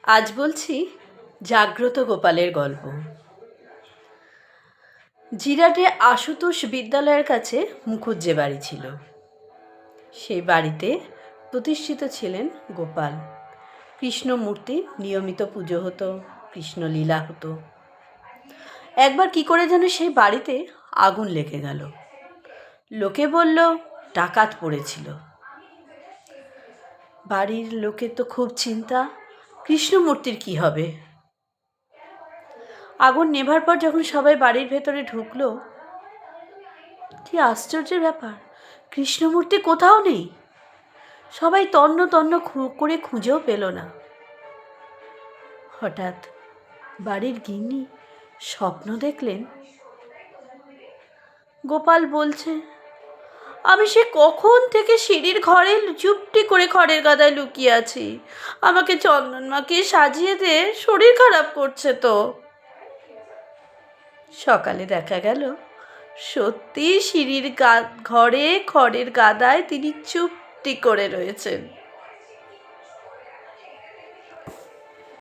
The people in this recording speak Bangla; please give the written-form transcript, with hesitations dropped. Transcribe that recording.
আজ বলছি জাগ্রত গোপালের গল্প। জিরাটে আশুতোষ বিদ্যালয়ের কাছে মুখুজ্জে বাড়ি ছিল। সেই বাড়িতে প্রতিষ্ঠিত ছিলেন গোপাল। কৃষ্ণমূর্তি নিয়মিত পুজো হতো, কৃষ্ণলীলা হতো। একবার কি করে যেন সেই বাড়িতে আগুন লেগে গেল। লোকে বলল ডাকাত পড়েছিল। বাড়ির লোকের তো খুব চিন্তা, কৃষ্ণমূর্তির কি হবে। আগুন নেভার পর যখন সবাই বাড়ির ভেতরে ঢুকলো, কি আশ্চর্যের ব্যাপার, কৃষ্ণমূর্তি কোথাও নেই। সবাই তন্ন তন্ন করে খুঁজেও পেল না। হঠাৎ বাড়ির গিন্নি স্বপ্ন দেখলেন। গোপাল বলছে, আমি সে কখন থেকে সিঁড়ির ঘরে চুপটি করে খড়ের গাদায় লুকিয়ে আছি। আমাকে চন্দন মাখিয়ে সাজিয়ে দে, শরীর খারাপ করছে তো। সকালে দেখা গেল সত্যি সিঁড়ির ঘরে খড়ের গাদায় তিনি চুপটি করে রয়েছেন।